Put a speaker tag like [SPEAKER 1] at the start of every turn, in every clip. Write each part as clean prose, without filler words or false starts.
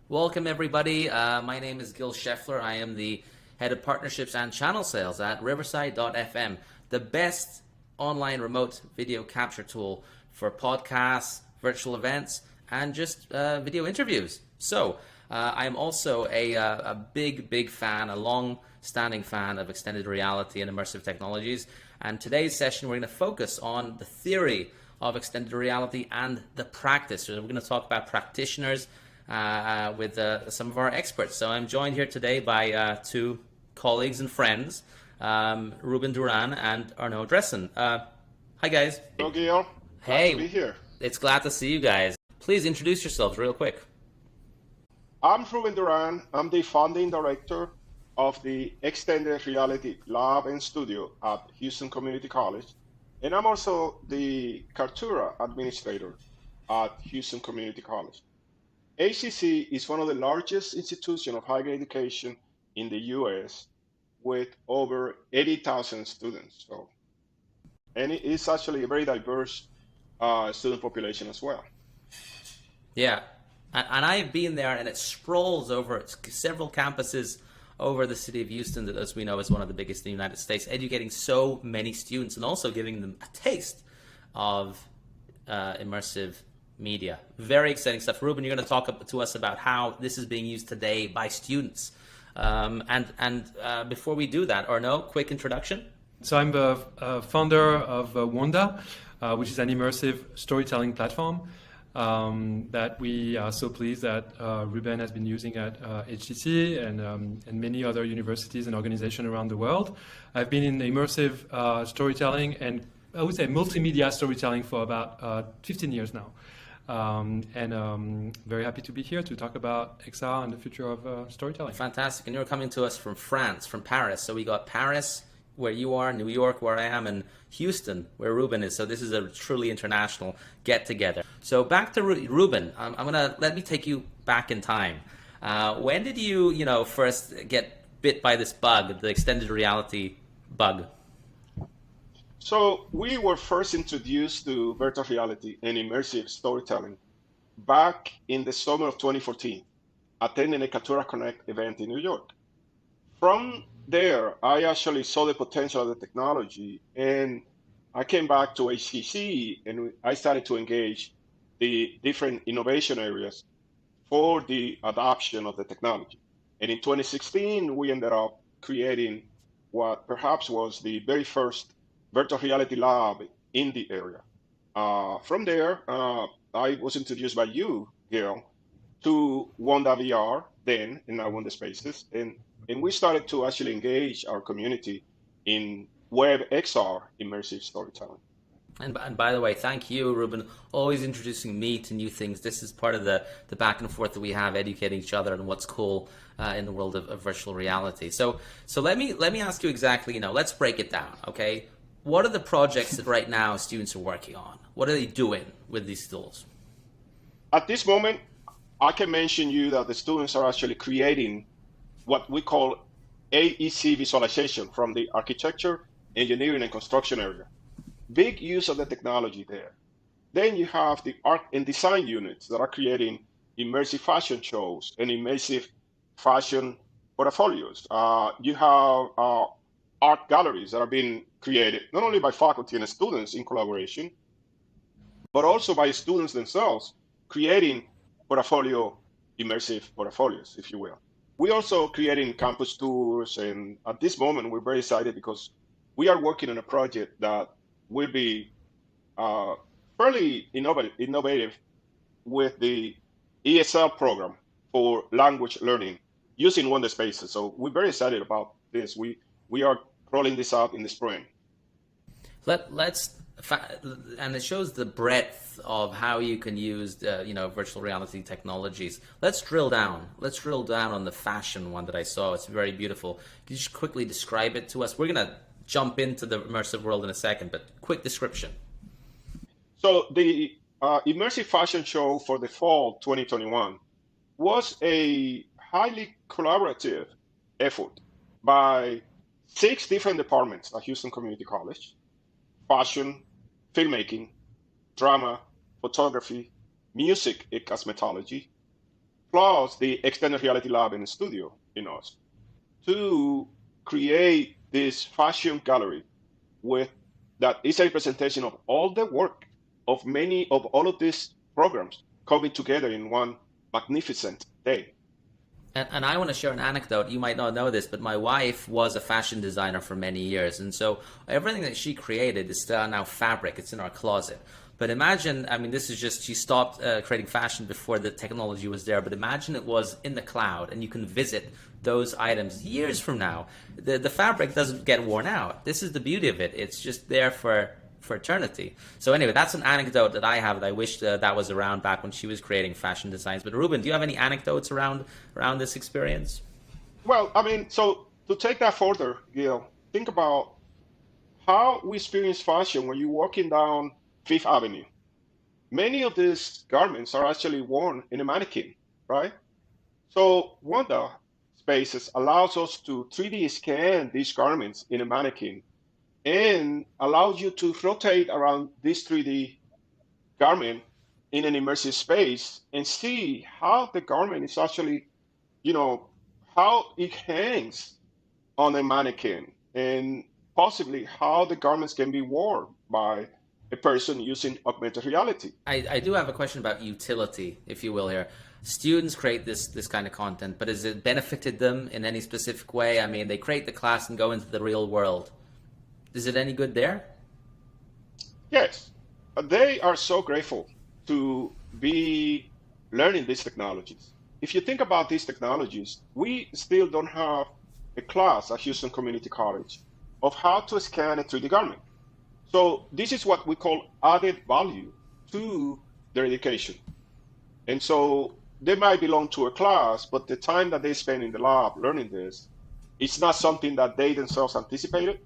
[SPEAKER 1] Welcome, everybody. My name is Gil Shefler. I am the head of partnerships and channel sales at Riverside.fm, the best online remote video capture tool for podcasts, virtual events, and just video interviews. So, I'm also a big fan, a long-standing fan of extended reality and immersive technologies. And today's session, we're going to focus on the theory of extended reality and the practice. So we're going to talk about practitioners with some of our experts. So I'm joined here today by two colleagues and friends, Ruben Duran and Arnaud Dressen. Hi, guys.
[SPEAKER 2] Hello, Gil. Glad to be
[SPEAKER 1] Hey,
[SPEAKER 2] here.
[SPEAKER 1] it's glad to see you guys. Please introduce yourselves real quick.
[SPEAKER 2] I'm Ruben Duran. I'm the founding director of the Extended Reality Lab and Studio at Houston Community College. And I'm also the Kartura administrator at Houston Community College. HCC is one of the largest institutions of higher education in the US with over 80,000 students. And it's actually a very diverse student population as well.
[SPEAKER 1] Yeah, and I've been there, and it sprawls over several campuses over the city of Houston, that, as we know, is one of the biggest in the United States, educating so many students and also giving them a taste of immersive media. Very exciting stuff. Ruben, you're going to talk to us about how this is being used today by students. And before we do that, Arnaud, quick introduction.
[SPEAKER 3] So I'm the founder of Wonda, which is an immersive storytelling platform that we are so pleased that Ruben has been using at HCC and many other universities and organizations around the world. I've been in immersive storytelling and I would say multimedia storytelling for about 15 years now. Very happy to be here to talk about XR and the future of storytelling.
[SPEAKER 1] Fantastic. And you're coming to us from France, from Paris. So we got Paris, where you are, New York, where I am, and Houston, where Ruben is. So this is a truly international get-together. So back to Ruben. Let me take you back in time. When did you first get bit by this bug, the extended reality bug?
[SPEAKER 2] So we were first introduced to virtual reality and immersive storytelling back in the summer of 2014, attending a Katura Connect event in New York. From there, I actually saw the potential of the technology, and I came back to HCC and I started to engage the different innovation areas for the adoption of the technology. And in 2016, we ended up creating what perhaps was the very first virtual reality lab in the area. From there, I was introduced by you, Gail, to Wonda VR then, and now Wonda Spaces, and we started to actually engage our community in web XR immersive storytelling.
[SPEAKER 1] And by the way, thank you, Ruben, always introducing me to new things. This is part of the back and forth that we have, educating each other on what's cool in the world of virtual reality. So let me ask you exactly, let's break it down, okay? What are the projects that right now students are working on? What are they doing with these tools?
[SPEAKER 2] At this moment, I can mention you that the students are actually creating what we call AEC visualization from the architecture, engineering, and construction area. Big use of the technology there. Then you have the art and design units that are creating immersive fashion shows and immersive fashion portfolios. You have art galleries that are being created not only by faculty and students in collaboration, but also by students themselves creating immersive portfolios, if you will. We're also creating campus tours, and at this moment, we're very excited because we are working on a project that will be fairly innovative with the ESL program for language learning using Wonder Spaces. So we're very excited about this. We are rolling this out in the spring.
[SPEAKER 1] And it shows the breadth of how you can use virtual reality technologies. Let's drill down on the fashion one that I saw. It's very beautiful. Can you just quickly describe it to us? We're going to jump into the immersive world in a second, but quick description.
[SPEAKER 2] So the immersive fashion show for the fall 2021 was a highly collaborative effort by 6 different departments at Houston Community College: fashion, filmmaking, drama, photography, music and cosmetology, plus the extended reality lab in the studio in us, to create this fashion gallery with that is a representation of all the work of many of all of these programs coming together in one magnificent day.
[SPEAKER 1] And I want to share an anecdote. You might not know this, but my wife was a fashion designer for many years. And so everything that she created is still now fabric. It's in our closet. But imagine, I mean, this is just, she stopped creating fashion before the technology was there. But imagine it was in the cloud and you can visit those items years from now. The fabric doesn't get worn out. This is the beauty of it. It's just there for eternity. So anyway, that's an anecdote that I have that I wish that was around back when she was creating fashion designs. But Ruben, do you have any anecdotes around this experience?
[SPEAKER 2] Well, I mean, so to take that further, Gil, think about how we experience fashion when you're walking down Fifth Avenue. Many of these garments are actually worn in a mannequin, right? So Wonda Spaces allows us to 3D scan these garments in a mannequin and allows you to rotate around this 3D garment in an immersive space and see how the garment is actually, how it hangs on a mannequin, and possibly how the garments can be worn by a person using augmented reality.
[SPEAKER 1] I do have a question about utility, if you will, here. Students create this kind of content, but has it benefited them in any specific way? I mean, they create the class and go into the real world. Is it any good there?
[SPEAKER 2] Yes. They are so grateful to be learning these technologies. If you think about these technologies, we still don't have a class at Houston Community College of how to scan a 3D garment. So this is what we call added value to their education. And so they might belong to a class, but the time that they spend in the lab learning this, it's not something that they themselves anticipated,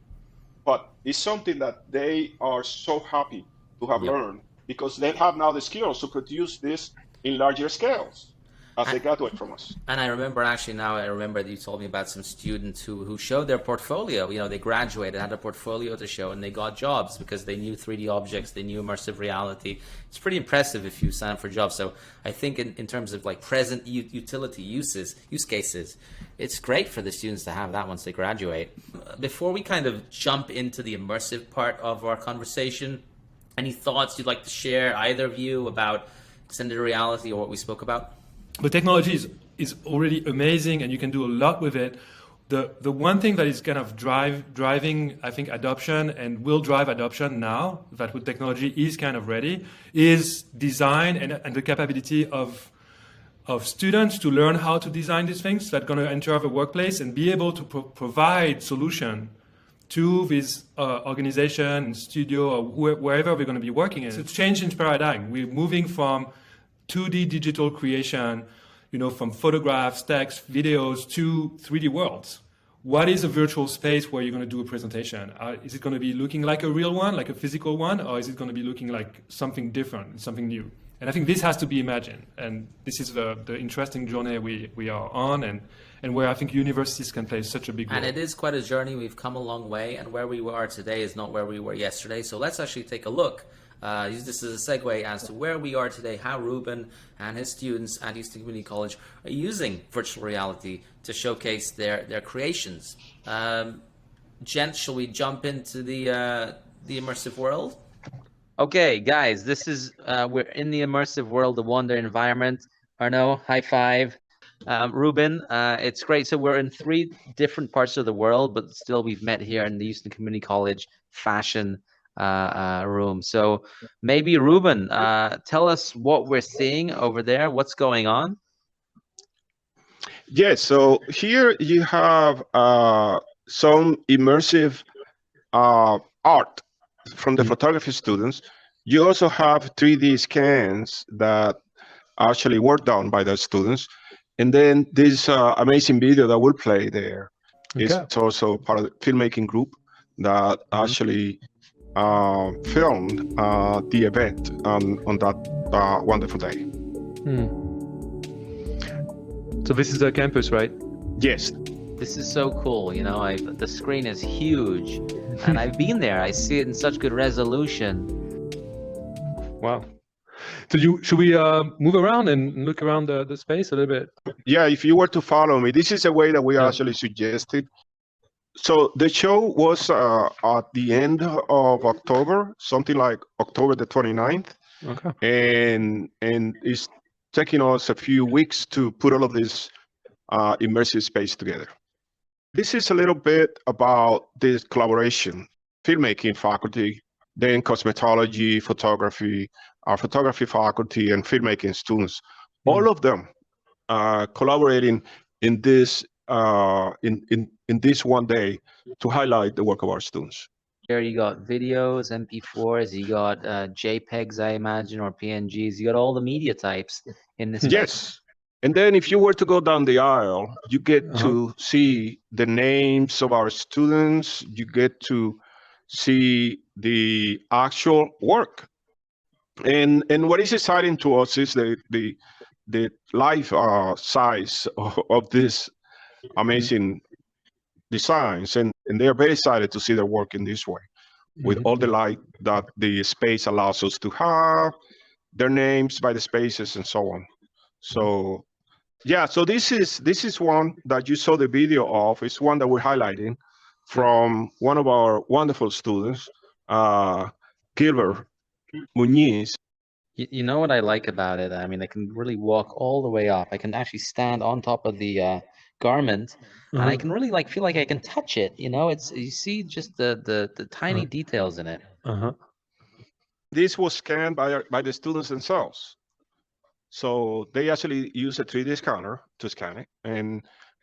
[SPEAKER 2] but it's something that they are so happy to have learned, because they have now the skills to produce this in larger scales as they graduate from us.
[SPEAKER 1] And I remember that you told me about some students who showed their portfolio. They graduated, had a portfolio to show, and they got jobs because they knew 3D objects, they knew immersive reality. It's pretty impressive if you sign up for jobs. So I think in terms of like present utility use cases, it's great for the students to have that once they graduate. Before we kind of jump into the immersive part of our conversation, any thoughts you'd like to share, either of you, about extended reality or what we spoke about?
[SPEAKER 3] The technology is already amazing, and you can do a lot with it. The one thing that is kind of driving, I think, adoption and will drive adoption now that with technology is kind of ready, is design and the capability of students to learn how to design these things that are going to enter the workplace and be able to provide solution to this organization, studio, or wherever we're going to be working in. It's a change in paradigm. We're moving from 2D digital creation, from photographs, text, videos to 3D worlds. What is a virtual space where you're going to do a presentation? Is it going to be looking like a real one, like a physical one, or is it going to be looking like something different, something new? And I think this has to be imagined. And this is the interesting journey we are on, and where I think universities can play such a big role.
[SPEAKER 1] And it is quite a journey. We've come a long way, and where we are today is not where we were yesterday. So let's actually take a look. Use this as a segue as to where we are today, how Ruben and his students at Houston Community College are using virtual reality to showcase their creations. Gents, shall we jump into the immersive world? Okay, guys, this is we're in the immersive world, the Wonda environment. Arnaud, high five. Ruben, it's great. So we're in 3 different parts of the world, but still we've met here in the Houston Community College fashion room. So maybe Ruben, tell us what we're seeing over there. What's going on?
[SPEAKER 2] Yes, so here you have some immersive art from the photography students. You also have 3D scans that actually were done by the students. And then this amazing video that will play there is also part of the filmmaking group that actually filmed the event on that wonderful day.
[SPEAKER 3] So this is the campus, right?
[SPEAKER 2] Yes.
[SPEAKER 1] This is so cool. The screen is huge, and I've been there. I see it in such good resolution.
[SPEAKER 3] Wow. So should we move around and look around the space a little bit?
[SPEAKER 2] Yeah, if you were to follow me, this is a way that we actually suggested. So the show was at the end of October, something like October the 29th.
[SPEAKER 3] Okay.
[SPEAKER 2] And it's taking us a few weeks to put all of this immersive space together. This is a little bit about this collaboration, filmmaking faculty, then cosmetology, photography, our photography faculty, and filmmaking students. All of them collaborating in this in this one day to highlight the work of our students.
[SPEAKER 1] Here you got videos, MP4s, you got JPEGs, I imagine, or PNGs. You got all the media types in this.
[SPEAKER 2] Yes. And then if you were to go down the aisle, you get to see the names of our students. You get to see the actual work. And what is exciting to us is the life size of this amazing designs. And they are very excited to see their work in this way, with all the light that the space allows us to have, their names by the spaces and so on. So yeah, so this is one that you saw the video of. It's one that we're highlighting from one of our wonderful students, Gilbert Muniz.
[SPEAKER 1] You know what I like about it? I mean, I can really walk all the way up. I can actually stand on top of the garment, and I can really feel like I can touch it. You know, you see just the tiny details in it.
[SPEAKER 2] This was scanned by the students themselves. So they actually use a 3D scanner to scan it,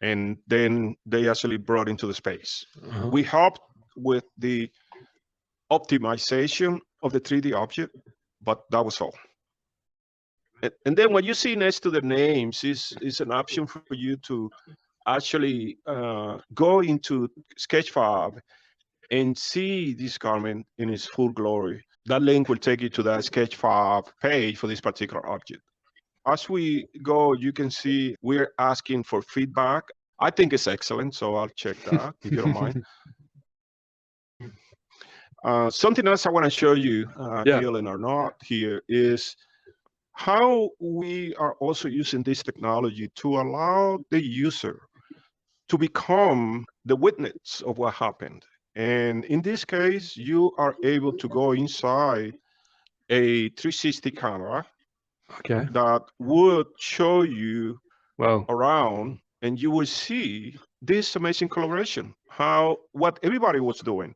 [SPEAKER 2] and then they actually brought into the space. We helped with the optimization of the 3D object, but that was all. And then what you see next to the names is an option for you to actually go into Sketchfab and see this garment in its full glory. That link will take you to that Sketchfab page for this particular object. As we go, you can see we're asking for feedback. I think it's excellent, so I'll check that if you don't mind. Something else I want to show you, Gil and Arnaud here, is how we are also using this technology to allow the user to become the witness of what happened. And in this case, you are able to go inside a 360 camera that would show you around, and you will see this amazing collaboration, what everybody was doing.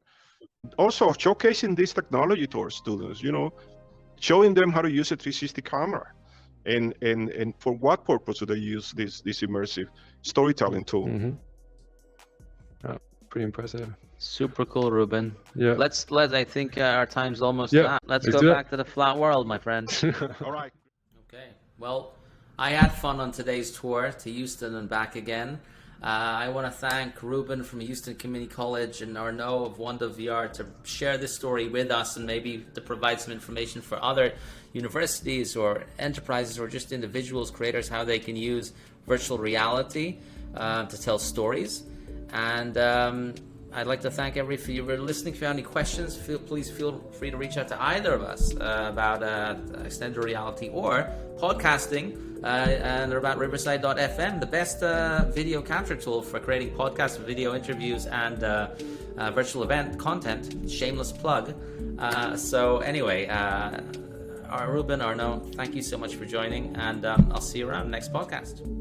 [SPEAKER 2] Also showcasing this technology to our students, you know, showing them how to use a 360 camera and for what purpose do they use this immersive storytelling tool.
[SPEAKER 3] Pretty impressive.
[SPEAKER 1] Super cool, Ruben.
[SPEAKER 3] Yeah.
[SPEAKER 1] I think our time's almost up. Let's go back to the flat world, my friend.
[SPEAKER 2] All right.
[SPEAKER 1] Okay. Well, I had fun on today's tour to Houston and back again. I want to thank Ruben from Houston Community College and Arnaud of Wonda VR to share this story with us and maybe to provide some information for other universities or enterprises or just individuals, creators, how they can use virtual reality to tell stories. And I'd like to thank everybody for you listening. If you have any questions, please feel free to reach out to either of us about extended reality or podcasting and about Riverside.fm, the best video capture tool for creating podcasts, video interviews, and virtual event content. Shameless plug. So anyway, Ruben, Arnaud, thank you so much for joining, and I'll see you around next podcast.